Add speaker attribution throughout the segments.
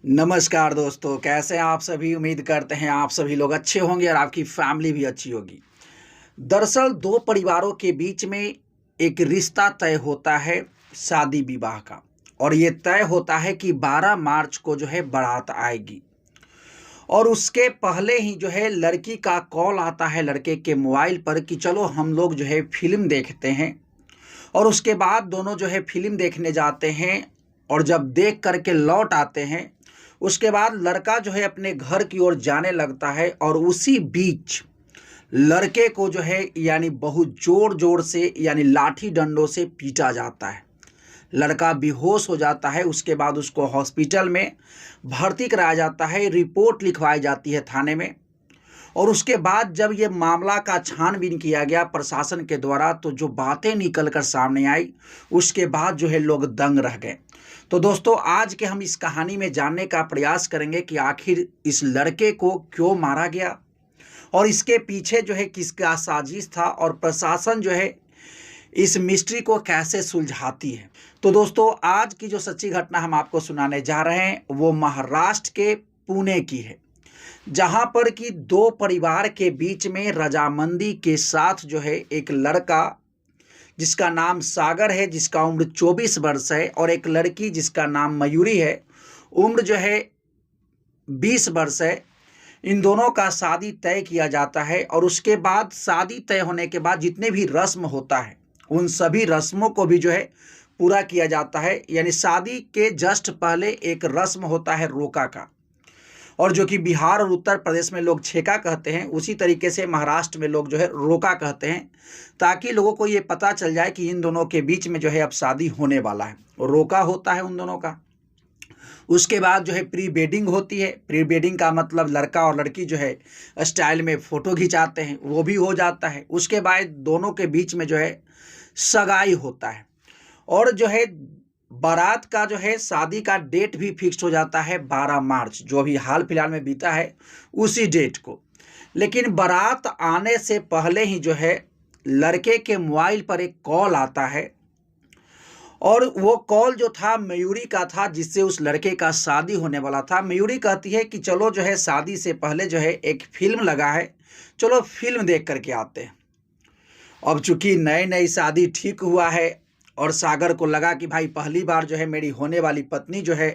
Speaker 1: नमस्कार दोस्तों, कैसे हैं आप सभी। उम्मीद करते हैं आप सभी लोग अच्छे होंगे और आपकी फैमिली भी अच्छी होगी। दरअसल दो परिवारों के बीच में एक रिश्ता तय होता है शादी विवाह का, और ये तय होता है कि 12 मार्च को जो है बारात आएगी। और उसके पहले ही जो है लड़की का कॉल आता है लड़के के मोबाइल पर कि चलो हम लोग जो है फिल्म देखते हैं। और उसके बाद दोनों जो है फिल्म देखने जाते हैं, और जब देख करके लौट आते हैं उसके बाद लड़का जो है अपने घर की ओर जाने लगता है, और उसी बीच लड़के को जो है यानी बहुत जोर जोर से यानी लाठी डंडों से पीटा जाता है। लड़का बेहोश हो जाता है। उसके बाद उसको हॉस्पिटल में भर्ती कराया जाता है, रिपोर्ट लिखवाई जाती है थाने में। और उसके बाद जब ये मामला का छानबीन किया गया प्रशासन के द्वारा, तो जो बातें निकल कर सामने आई उसके बाद जो है लोग दंग रह गए। तो दोस्तों, आज के हम इस कहानी में जानने का प्रयास करेंगे कि आखिर इस लड़के को क्यों मारा गया और इसके पीछे जो है किसका साजिश था, और प्रशासन जो है इस मिस्ट्री को कैसे सुलझाती है। तो दोस्तों, आज की जो सच्ची घटना हम आपको सुनाने जा रहे हैं वो महाराष्ट्र के पुणे की है, जहां पर कि दो परिवार के बीच में रजामंदी के साथ जो है एक लड़का जिसका नाम सागर है, जिसका उम्र 24 वर्ष है, और एक लड़की जिसका नाम मयूरी है, उम्र जो है 20 वर्ष है। इन दोनों का शादी तय किया जाता है। और उसके बाद शादी तय होने के बाद जितने भी रस्म होता है उन सभी रस्मों को भी जो है पूरा किया जाता है। यानी शादी के जस्ट पहले एक रस्म होता है रोका का, और जो कि बिहार और उत्तर प्रदेश में लोग छेका कहते हैं, उसी तरीके से महाराष्ट्र में लोग जो है रोका कहते हैं, ताकि लोगों को ये पता चल जाए कि इन दोनों के बीच में जो है अब शादी होने वाला है। रोका होता है उन दोनों का। उसके बाद जो है प्री वेडिंग होती है। प्री वेडिंग का मतलब लड़का और लड़की जो है स्टाइल में फ़ोटो खिंचाते हैं, वो भी हो जाता है। उसके बाद दोनों के बीच में जो है सगाई होता है, और जो है बारात का जो है शादी का डेट भी फिक्स हो जाता है 12 मार्च, जो अभी हाल फिलहाल में बीता है उसी डेट को। लेकिन बारात आने से पहले ही जो है लड़के के मोबाइल पर एक कॉल आता है, और वो कॉल जो था मयूरी का था, जिससे उस लड़के का शादी होने वाला था। मयूरी कहती है कि चलो जो है शादी से पहले जो है एक फिल्म लगा है, चलो फिल्म देख करके आते हैं। अब चूंकि नई नई शादी ठीक हुआ है और सागर को लगा कि भाई पहली बार जो है मेरी होने वाली पत्नी जो है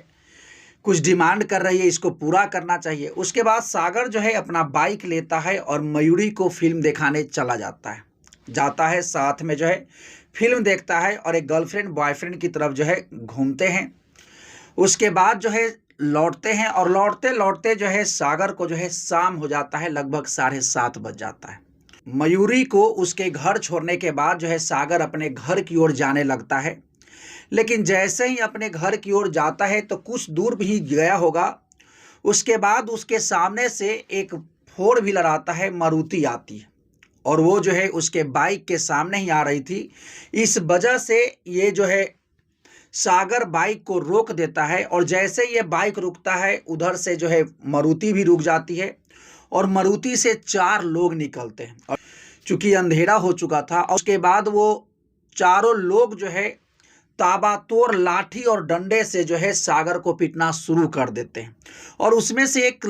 Speaker 1: कुछ डिमांड कर रही है, इसको पूरा करना चाहिए। उसके बाद सागर जो है अपना बाइक लेता है और मयूरी को फिल्म दिखाने चला जाता है साथ में जो है फिल्म देखता है, और एक गर्लफ्रेंड बॉयफ्रेंड की तरफ जो है घूमते हैं। उसके बाद जो है लौटते हैं, और लौटते लौटते जो है सागर को जो है शाम हो जाता है, लगभग 7:30 बज जाता है। मयूरी को उसके घर छोड़ने के बाद जो है सागर अपने घर की ओर जाने लगता है। लेकिन जैसे ही अपने घर की ओर जाता है तो कुछ दूर भी गया होगा, उसके बाद उसके सामने से एक 4 व्हीलर आता है, मारुति आती है, और वो जो है उसके बाइक के सामने ही आ रही थी। इस वजह से ये जो है सागर बाइक को रोक देता है, और जैसे ये बाइक रुकता है उधर से जो है मारुति भी रुक जाती है, और मारुति से 4 लोग निकलते हैं। और चूंकि अंधेरा हो चुका था, और उसके बाद वो चारों लोग जो है ताबड़तोड़ लाठी और डंडे से जो है सागर को पीटना शुरू कर देते हैं। और उसमें से एक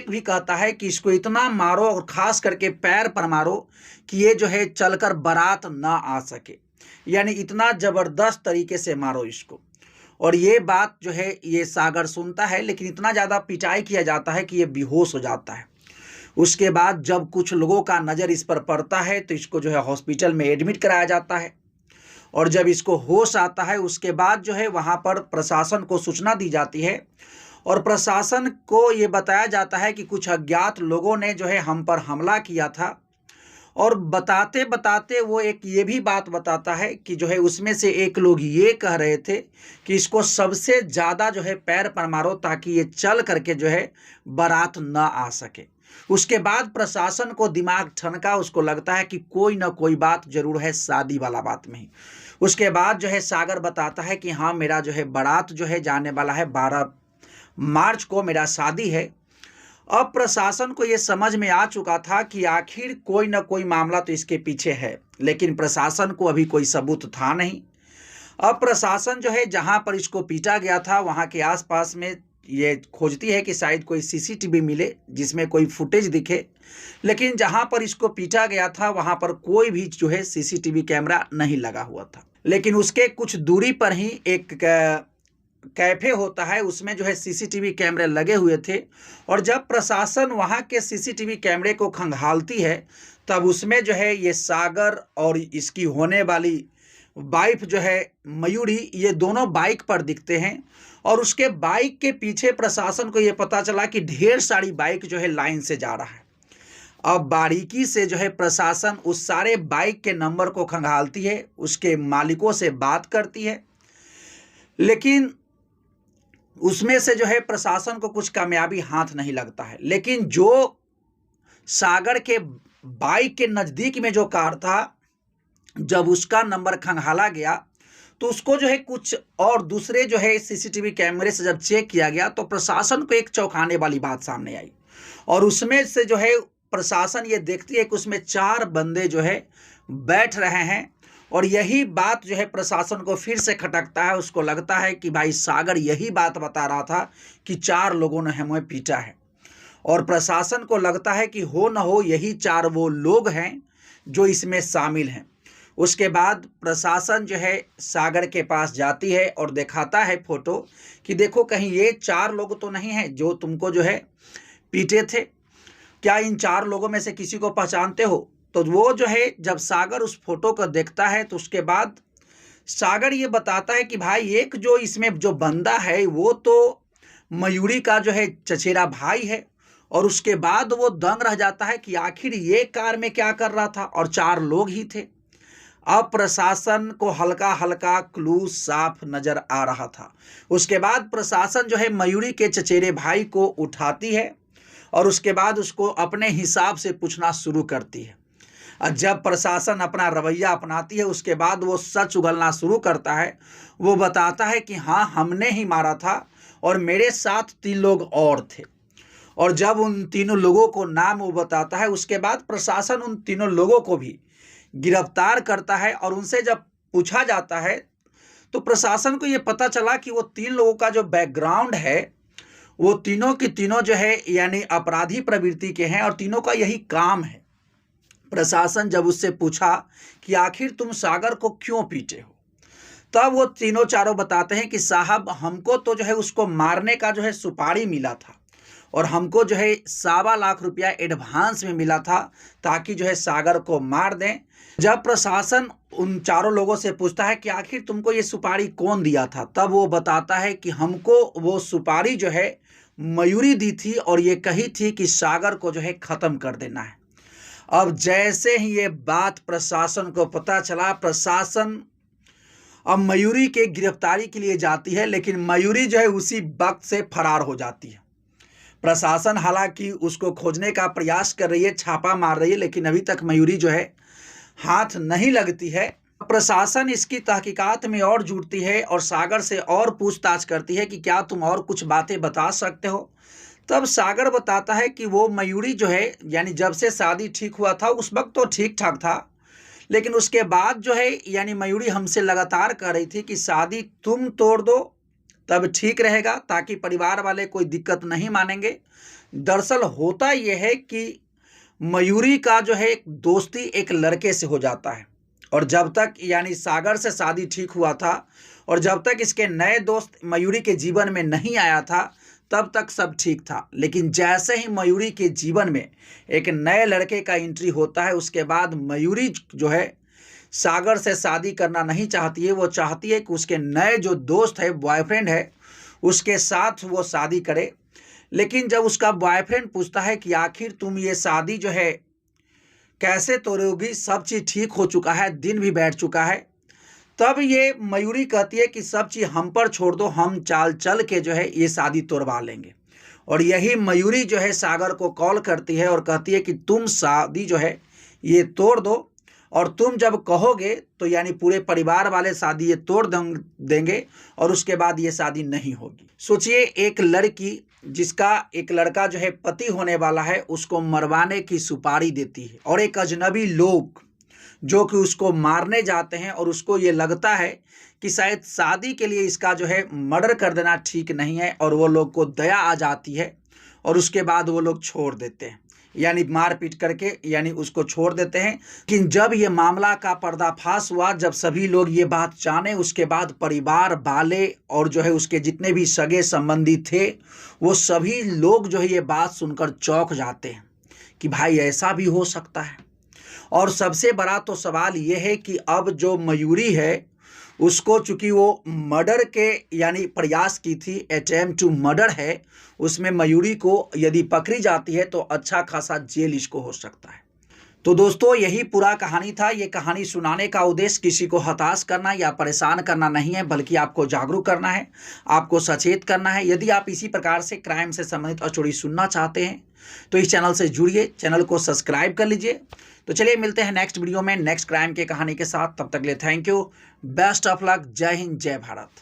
Speaker 1: भी कहता है कि इसको इतना मारो, और खास करके पैर पर मारो, कि ये जो है चलकर बारात ना आ सके। यानी इतना ज़बरदस्त तरीके से मारो इसको। और ये बात जो है ये सागर सुनता है, लेकिन इतना ज़्यादा पिटाई किया जाता है कि ये बेहोश हो जाता है। उसके बाद जब कुछ लोगों का नज़र इस पर पड़ता है तो इसको जो है हॉस्पिटल में एडमिट कराया जाता है। और जब इसको होश आता है उसके बाद जो है वहाँ पर प्रशासन को सूचना दी जाती है, और प्रशासन को ये बताया जाता है कि कुछ अज्ञात लोगों ने जो है हम पर हमला किया था। और बताते बताते वो एक ये भी बात बताता है कि जो है उसमें से एक लोग ये कह रहे थे कि इसको सबसे ज़्यादा जो है पैर पर मारो, ताकि ये चल करके जो है बारात ना आ सके। उसके बाद प्रशासन को दिमाग ठनका, उसको लगता है कि कोई ना कोई बात जरूर है शादी वाला बात में ही। उसके बाद जो है सागर बताता है कि हाँ, मेरा जो है बारात जो है जाने वाला है, 12 मार्च को मेरा शादी है। अब प्रशासन को ये समझ में आ चुका था कि आखिर कोई ना कोई मामला तो इसके पीछे है, लेकिन प्रशासन को अभी कोई सबूत था नहीं। अब प्रशासन जो है जहाँ पर इसको पीटा गया था वहाँ के आसपास में ये खोजती है कि शायद कोई सीसीटीवी मिले जिसमें कोई फुटेज दिखे, लेकिन जहां पर इसको पीटा गया था वहां पर कोई भी जो है सीसीटीवी कैमरा नहीं लगा हुआ था। लेकिन उसके कुछ दूरी पर ही एक कैफे होता है, उसमें जो है सीसीटीवी कैमरे लगे हुए थे। और जब प्रशासन वहां के सीसीटीवी कैमरे को खंगालती है तब उसमें जो है ये सागर और इसकी होने वाली वाइफ जो है मयूरी, ये दोनों बाइक पर दिखते हैं। और उसके बाइक के पीछे प्रशासन को ये पता चला कि ढेर सारी बाइक जो है लाइन से जा रहा है। अब बारीकी से जो है प्रशासन उस सारे बाइक के नंबर को खंगालती है, उसके मालिकों से बात करती है, लेकिन उसमें से जो है प्रशासन को कुछ कामयाबी हाथ नहीं लगता है। लेकिन जो सागर के बाइक के नज़दीक में जो कार था, जब उसका नंबर खंगाला गया तो उसको जो है कुछ और दूसरे जो है सीसीटीवी कैमरे से जब चेक किया गया तो प्रशासन को एक चौंकाने वाली बात सामने आई। और उसमें से जो है प्रशासन ये देखती है कि उसमें 4 बंदे जो है बैठ रहे हैं। और यही बात जो है प्रशासन को फिर से खटकता है। उसको लगता है कि भाई सागर यही बात बता रहा था कि 4 लोगों ने हमें पीटा है। और प्रशासन को लगता है कि हो न हो यही 4 वो लोग हैं जो इसमें शामिल हैं। उसके बाद प्रशासन जो है सागर के पास जाती है और दिखाता है फोटो कि देखो कहीं ये 4 लोग तो नहीं हैं जो तुमको जो है पीटे थे, क्या इन 4 लोगों में से किसी को पहचानते हो? तो वो जो है जब सागर उस फोटो को देखता है तो उसके बाद सागर ये बताता है कि भाई एक जो इसमें जो बंदा है वो तो मयूरी का जो है चचेरा भाई है। और उसके बाद वो दंग रह जाता है कि आखिर ये कार में क्या कर रहा था, और 4 लोग ही थे। अब प्रशासन को हल्का हल्का क्लू साफ नजर आ रहा था। उसके बाद प्रशासन जो है मयूरी के चचेरे भाई को उठाती है और उसके बाद उसको अपने हिसाब से पूछना शुरू करती है। और जब प्रशासन अपना रवैया अपनाती है उसके बाद वो सच उगलना शुरू करता है। वो बताता है कि हाँ, हमने ही मारा था और मेरे साथ 3 लोग और थे। और जब उन तीनों लोगों को नाम वो बताता है उसके बाद प्रशासन उन तीनों लोगों को भी गिरफ्तार करता है। और उनसे जब पूछा जाता है तो प्रशासन को ये पता चला कि वो 3 लोगों का जो बैकग्राउंड है वो तीनों की तीनों जो है यानी अपराधी प्रवृत्ति के हैं और तीनों का यही काम है। प्रशासन जब उससे पूछा कि आखिर तुम सागर को क्यों पीटे हो, तब वो तीनों चारों बताते हैं कि साहब हमको तो जो है उसको मारने का जो है सुपारी मिला था और हमको जो है 1.25 लाख रुपया एडवांस में मिला था ताकि जो है सागर को मार दें। जब प्रशासन उन चारों लोगों से पूछता है कि आखिर तुमको ये सुपारी कौन दिया था, तब वो बताता है कि हमको वो सुपारी जो है मयूरी दी थी और ये कही थी कि सागर को जो है ख़त्म कर देना है। अब जैसे ही ये बात प्रशासन को पता चला, प्रशासन अब मयूरी के गिरफ्तारी के लिए जाती है, लेकिन मयूरी जो है उसी वक्त से फरार हो जाती है। प्रशासन हालांकि उसको खोजने का प्रयास कर रही है, छापा मार रही है, लेकिन अभी तक मयूरी जो है हाथ नहीं लगती है। प्रशासन इसकी तहकीकात में और जुटती है और सागर से और पूछताछ करती है कि क्या तुम और कुछ बातें बता सकते हो। तब सागर बताता है कि वो मयूरी जो है यानी जब से शादी ठीक हुआ था उस वक्त तो ठीक ठाक था, लेकिन उसके बाद जो है यानी मयूरी हमसे लगातार कह रही थी कि शादी तुम तोड़ दो तब ठीक रहेगा, ताकि परिवार वाले कोई दिक्कत नहीं मानेंगे। दरअसल होता यह है कि मयूरी का जो है एक दोस्ती एक लड़के से हो जाता है और जब तक यानी सागर से शादी ठीक हुआ था और जब तक इसके नए दोस्त मयूरी के जीवन में नहीं आया था तब तक सब ठीक था। लेकिन जैसे ही मयूरी के जीवन में एक नए लड़के का एंट्री होता है उसके बाद मयूरी जो है सागर से शादी करना नहीं चाहती है। वो चाहती है कि उसके नए जो दोस्त है, बॉयफ्रेंड है, उसके साथ वो शादी करे। लेकिन जब उसका बॉयफ्रेंड पूछता है कि आखिर तुम ये शादी जो है कैसे तोड़ोगी, सब चीज़ ठीक हो चुका है, दिन भी बैठ चुका है, तब ये मयूरी कहती है कि सब चीज़ हम पर छोड़ दो, हम चाल चल के जो है ये शादी तोड़वा लेंगे। और यही मयूरी जो है सागर को कॉल करती है और कहती है कि तुम शादी जो है ये तोड़ दो और तुम जब कहोगे तो यानी पूरे परिवार वाले शादी ये तोड़ देंगे और उसके बाद ये शादी नहीं होगी। सोचिए, एक लड़की जिसका एक लड़का जो है पति होने वाला है उसको मरवाने की सुपारी देती है और एक अजनबी लोग जो कि उसको मारने जाते हैं और उसको ये लगता है कि शायद शादी के लिए इसका जो है मर्डर कर देना ठीक नहीं है, और वो लोग को दया आ जाती है और उसके बाद वो लोग छोड़ देते हैं, यानी मार पीट करके यानी उसको छोड़ देते हैं। लेकिन जब ये मामला का पर्दाफाश हुआ, जब सभी लोग ये बात जाने, उसके बाद परिवार वाले और जो है उसके जितने भी सगे संबंधी थे, वो सभी लोग जो है ये बात सुनकर चौंक जाते हैं कि भाई ऐसा भी हो सकता है। और सबसे बड़ा तो सवाल ये है कि अब जो मयूरी है उसको, चूंकि वो मर्डर के यानी प्रयास की थी, अटेम्प्ट टू मर्डर है, उसमें मयूरी को यदि पकड़ी जाती है तो अच्छा खासा जेल इसको हो सकता है। तो दोस्तों यही पूरा कहानी था। ये कहानी सुनाने का उद्देश्य किसी को हताश करना या परेशान करना नहीं है, बल्कि आपको जागरूक करना है, आपको सचेत करना है। यदि आप इसी प्रकार से क्राइम से संबंधित और स्टोरी सुनना चाहते हैं तो इस चैनल से जुड़िए, चैनल को सब्सक्राइब कर लीजिए। तो चलिए मिलते हैं नेक्स्ट वीडियो में नेक्स्ट क्राइम के कहानी के साथ। तब तक के लिए thank you, best of luck, जय हिंद, जय भारत।